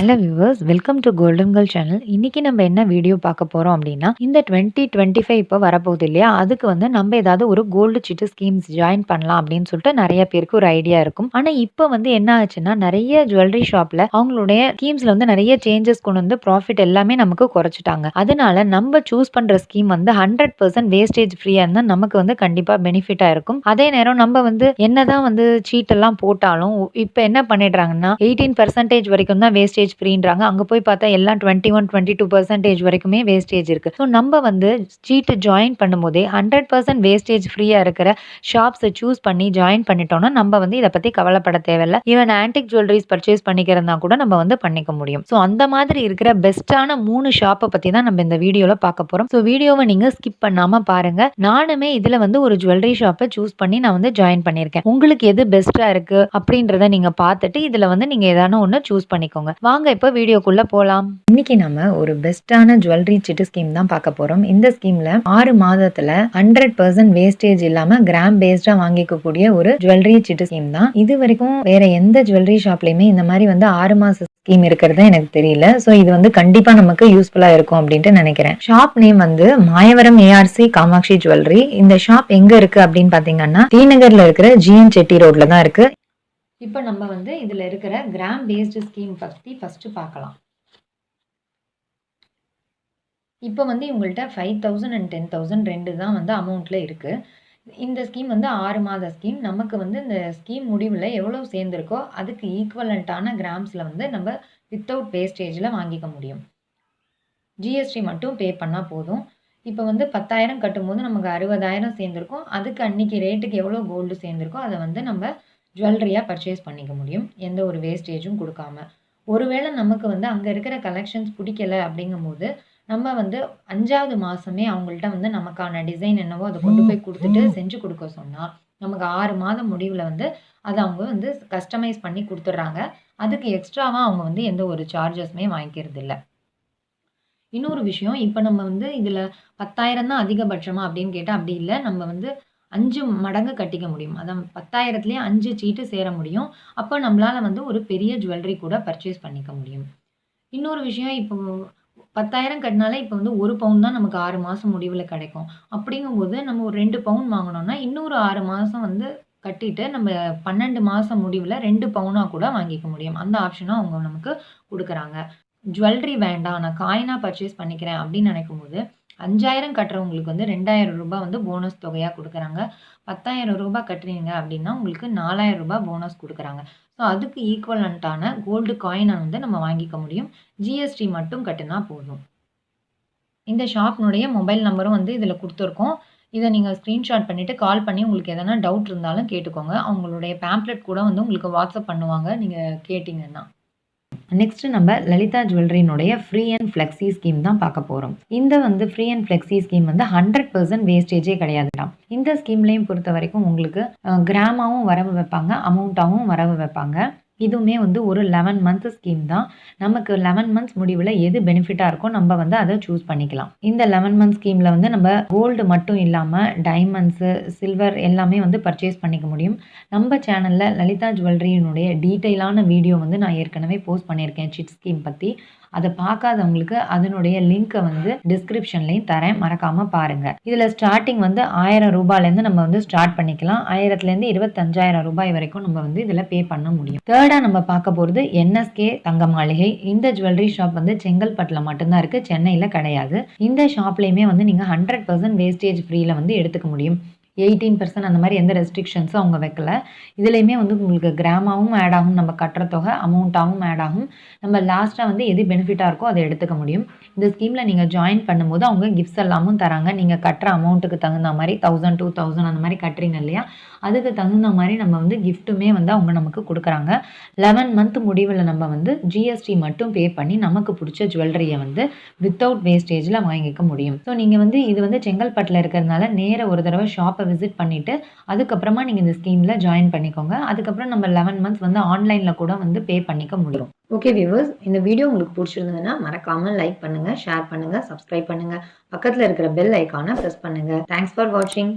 Hello viewers, welcome to golden girl channel. இன்னைக்கு நம்ம என்ன வீடியோ பார்க்க போறோம் அப்படின்னா, இந்த 2025 இப்போ வரப்போகுது இல்லையா, அதுக்கு வந்து நம்ம ஏதாவது ஒரு கோல்டு சிட்டு ஸ்கீம்ஸ் ஜாயின் பண்ணலாம் அப்படின்னு சொல்லிட்டு நிறைய பேருக்கு ஒரு ஐடியா இருக்கும். ஆனா இப்போ வந்து என்ன ஆச்சுன்னா, நிறைய ஜுவல்லரி ஷாப்ல அவங்களுடைய ஸ்கீம்ஸ்ல வந்து நிறைய சேஞ்சஸ் கொண்டு வந்து ப்ராஃபிட் எல்லாமே நமக்கு குறைச்சிட்டாங்க. அதனால நம்ம சூஸ் பண்ற ஸ்கீம் வந்து 100% வேஸ்டேஜ் ஃப்ரீயா இருந்தா நமக்கு வந்து கண்டிப்பா பெனிஃபிட்டா இருக்கும். அதே நேரம் நம்ம வந்து என்னதான் வந்து சீட் எல்லாம் போட்டாலும் இப்போ என்ன பண்ணிடுறாங்கன்னா 18% வரைக்கும் தான் வேஸ்டேஜ் ஃப்ரீன்றாங்க. அங்க போய் பார்த்தா எல்லாம் 21, 22% வரைக்குமே வேஸ்டேஜ் இருக்கு. ஸோ நம்ம வந்து சீட் ஜாயின் பண்ணும்போதே 100% வேஸ்டேஜ் ஃப்ரீயா இருக்கிற ஷாப்ஸ சூஸ் பண்ணி ஜாயின் பண்ணிட்டோம்னா, நம்ம வந்து இத பத்தி கவலைப்பட தேவையில்ல. ஈவன் ஆன்டிக் ஜுவல்லரிஸ் பர்ச்சேஸ் பண்ணிக்கிறதுனா கூட நம்ம வந்து பண்ணிக்க முடியும். ஸோ அந்த மாதிரி இருக்கிற பெஸ்ட்டான 3 ஷாப்ப பத்தி தான் நம்ம இந்த வீடியோல பார்க்க போறோம். ஸோ வீடியோவ நீங்க ஸ்கிப் பண்ணாம பாருங்க. நானுமே இதுல வந்து ஒரு ஜுவல்லரி ஷாப்ப சூஸ் பண்ணி நான் வந்து ஜாயின் பண்ணியிருக்கேன். உங்களுக்கு எது பெஸ்ட்டா இருக்கு அப்படின்றத நீங்க பார்த்துட்டு இதுல வந்து நீங்க ஏதான ஒண்ணு சூஸ் பண்ணிக்கோங்க. வாங்க இப்ப வீடியோக்குள்ள போலாம். இன்னைக்கு நம்ம ஒரு பெஸ்ட்டான ஜுவல்லரி சிட்டு ஸ்கீம் தான் பார்க்க போறோம். இந்த ஸ்கீம்ல 6 மாதத்துல 100% வேஸ்டேஜ் இல்லாம கிராம் பேஸ்டா வாங்கிக்கக்கூடிய ஒரு ஜுவல்லரி சிட்டு ஸ்கீம் தான். இது வரைக்கும் வேற எந்த ஜுவல்லரி ஷாப்லயுமே இந்த மாதிரி வந்து 6 மாச ஸ்கீம் இருக்கிறது எனக்கு தெரியல. சோ இது வந்து கண்டிப்பா நமக்கு யூஸ்ஃபுல்லா இருக்கும் அப்படின்ட்டு நினைக்கிறேன். ஷாப் நேம் வந்து மாயவரம் ஏஆர்சி காமாட்சி ஜுவல்லரி. இந்த ஷாப் எங்க இருக்கு அப்படின்னு பாத்தீங்கன்னா டி நகர்ல இருக்கிற ஜிஎன் செட்டி ரோட்ல தான் இருக்கு. இப்போ நம்ம வந்து இதுல இருக்கிற கிராம் பேஸ்டு ஸ்கீம் பத்தி ஃபர்ஸ்ட் பார்க்கலாம். இப்போ வந்து இவங்கள்ட்ட 5000 அண்ட் 10,000 ரெண்டு தான் வந்து அமௌண்ட்ல இருக்கு. இந்த ஸ்கீம் வந்து 6 மாத ஸ்கீம். நமக்கு வந்து இந்த ஸ்கீம் முடிவில் எவ்வளவு சேர்ந்திருக்கோ அதுக்கு ஈக்குவலண்டான கிராம்ஸ்ல வந்து நம்ம வித்தவுட் வேஸ்டேஜ்ல வாங்கிக்க முடியும். ஜிஎஸ்டி மட்டும் பே பண்ணா போதும். இப்போ வந்து 10,000 கட்டும்போது நமக்கு 60,000 சேர்ந்திருக்கும். அதுக்கு அன்னைக்கு ரேட்டுக்கு எவ்வளோ கோல்டு சேர்ந்திருக்கோ அதை வந்து நம்ம ஜுவல்லரியா பர்ச்சேஸ் பண்ணிக்க முடியும். எந்த ஒரு வேஸ்டேஜும் கொடுக்காம. ஒருவேளை நமக்கு வந்து அங்க இருக்கிற கலெக்ஷன்ஸ் பிடிக்கல அப்படிங்கும்போது நம்ம வந்து 5வது மாசமே அவங்கள்ட்ட வந்து நமக்கான டிசைன் என்னவோ அதை கொண்டு போய் கொடுத்துட்டு செஞ்சு கொடுக்க சொன்னா நமக்கு 6 மாதம் முடிவில் வந்து அதை அவங்க வந்து கஸ்டமைஸ் பண்ணி கொடுத்துட்றாங்க. அதுக்கு எக்ஸ்ட்ராவா அவங்க வந்து எந்த ஒரு சார்ஜஸுமே வாங்கிக்கிறது இல்லை. இன்னொரு விஷயம், இப்போ நம்ம வந்து இதுல 10,000 தான் அதிகபட்சமா அப்படின்னு கேட்டா அப்படி இல்ல. நம்ம வந்து 5 மடங்கு கட்டிக்க முடியும். அதான் 10,000த்திலேயே 5 சீட்டு சேர முடியும். அப்போ நம்மளால வந்து ஒரு பெரிய ஜுவல்லரி கூட பர்ச்சேஸ் பண்ணிக்க முடியும். இன்னொரு விஷயம், இப்போ 10,000 கட்டினாலே இப்போ வந்து 1 பவுன் தான் நமக்கு 6 மாசம் முடிவுல கிடைக்கும். அப்படிங்கும்போது நம்ம ஒரு 2 பவுன் வாங்கணும்னா இன்னொரு 6 மாசம் வந்து கட்டிட்டு நம்ம 12 மாசம் முடிவுல 2 பவுனா கூட வாங்கிக்க முடியும். அந்த ஆப்ஷனும் அவங்க நமக்கு குடுக்குறாங்க. ஜுவல்லரி வேண்டாம், நான் காயினா பர்ச்சேஸ் பண்ணிக்கிறேன் அப்படின்னு நினைக்கும்போது 5,000 கட்டுறவங்களுக்கு வந்து ரூ. 2,000 வந்து போனஸ் தொகையா குடுக்குறாங்க. ரூ. 10,000 கட்டுறீங்க அப்படின்னா உங்களுக்கு ரூ. 4,000 போனஸ் குடுக்குறாங்க. ஸோ அதுக்கு ஈக்குவலன்ட்டான கோல்டு காயின வந்து நம்ம வாங்கிக்க முடியும். ஜிஎஸ்டி மட்டும் கட்டுனா போதும். இந்த ஷாப்னுடைய மொபைல் நம்பரும் வந்து இதில குடுத்துருக்கோம். இத நீங்க ஸ்கிரீன்ஷாட் பண்ணிட்டு கால் பண்ணி உங்களுக்கு எதனா டவுட் இருந்தாலும் கேட்டுக்கோங்க. அவங்களுடைய பேம்ப்ளெட் கூட வந்து உங்களுக்கு வாட்ஸ்அப் பண்ணுவாங்க, நீங்க கேட்டீங்கன்னா. நெக்ஸ்ட் நம்ம லலிதா ஜுவல்லரியினுடைய ஃப்ரீ அண்ட் ஃப்ளெக்ஸி ஸ்கீம் தான் பார்க்க போறோம். இந்த வந்து ஃப்ரீ அண்ட் ஃப்ளெக்ஸி ஸ்கீம் வந்து 100% வேஸ்டேஜே கிடையாதுடா. இந்த ஸ்கீம்லையும் பொறுத்த வரைக்கும் உங்களுக்கு கிராமாவும் வரவு வைப்பாங்க, அமௌண்ட்டாவும் வரவு வைப்பாங்க. இதுவுமே வந்து ஒரு 11 மந்த் ஸ்கீம் தான். நமக்கு 11 மந்த்ஸ் முடிவில் எது பெனிஃபிட்டா இருக்கோ நம்ம வந்து அதை சூஸ் பண்ணிக்கலாம். இந்த 11 மந்த் ஸ்கீம்ல வந்து நம்ம கோல்டு மட்டும் இல்லாம டைமண்ட்ஸ், சில்வர் எல்லாமே வந்து பர்ச்சேஸ் பண்ணிக்க முடியும். நம்ம சேனல்ல லலிதா ஜுவல்லரியினுடைய டீட்டெயிலான வீடியோ வந்து நான் ஏற்கனவே போஸ்ட் பண்ணியிருக்கேன் சிட் ஸ்கீம் பத்தி. அதை பார்க்காதவங்களுக்கு அதனுடைய லிங்கை வந்து டிஸ்கிரிப்ஷன்லையும் தரேன், மறக்காம பாருங்க. இதுல ஸ்டார்டிங் வந்து ரூ. 1000 நம்ம வந்து ஸ்டார்ட் பண்ணிக்கலாம். 1000 25,000 வரைக்கும் நம்ம வந்து இதுல பே பண்ண முடியும். தேர்டா நம்ம பார்க்க போறது என்எஸ்கே தங்க மாளிகை. இந்த ஜுவல்லரி ஷாப் வந்து செங்கல்பட்டுல மட்டும்தான் இருக்கு, சென்னையில கிடையாது. இந்த ஷாப்லயுமே வந்து நீங்க 100% வேஸ்டேஜ் ஃப்ரீல வந்து எடுத்துக்க முடியும். 18% அந்த மாதிரி எந்த ரெஸ்ட்ரிக்ஷன்ஸும் அவங்க வைக்கல. இதுலையுமே வந்து உங்களுக்கு கிராமாவும் ஆட் ஆகும், நம்ம கட்டுற தொகை அமௌண்ட்டாகவும் ஆட் ஆகும். நம்ம லாஸ்ட்டாக வந்து எது பெனிஃபிட்டாக இருக்கோ அதை எடுத்துக்க முடியும். இந்த ஸ்கீமில் நீங்கள் ஜாயின் பண்ணும்போது அவங்க கிஃப்ட்ஸ் எல்லாமும் தராங்க. நீங்கள் கட்டுற அமௌண்ட்டுக்கு தகுந்த மாதிரி 1000, 2000 அந்த மாதிரி கட்டுறீங்க இல்லையா, அதுக்கு தகுந்த மாதிரி நம்ம வந்து கிஃப்ட்டுமே வந்து அவங்க நமக்கு கொடுக்குறாங்க. 11 மந்த் முடிவில் நம்ம வந்து ஜிஎஸ்டி மட்டும் பே பண்ணி நமக்கு பிடிச்ச ஜுவல்லரியை வந்து வித்தவுட் வேஸ்டேஜில் வாங்கிக்க முடியும். ஸோ நீங்கள் வந்து இது வந்து செங்கல்பட்டில் இருக்கிறதுனால நேர ஒரு தடவை ஷாப்பை விசிட் பண்ணிட்டு அதுக்கப்புறமா நீங்கள் இந்த ஸ்கீமில் ஜாயின் பண்ணிக்கோங்க. அதுக்கப்புறம் நம்ம 11 மந்த்ஸ் வந்து ஆன்லைனில் கூட வந்து பே பண்ணிக்க முடியும். ஓகே வியூவர்ஸ், இந்த வீடியோ உங்களுக்கு பிடிச்சிருந்ததுன்னா மறக்காமல் லைக் பண்ணுங்கள், ஷேர் பண்ணுங்கள், சப்ஸ்கிரைப் பண்ணுங்கள். பக்கத்தில் இருக்கிற பெல் ஐக்கானை ப்ரெஸ் பண்ணுங்கள். தேங்க்ஸ் ஃபார் வாட்சிங்.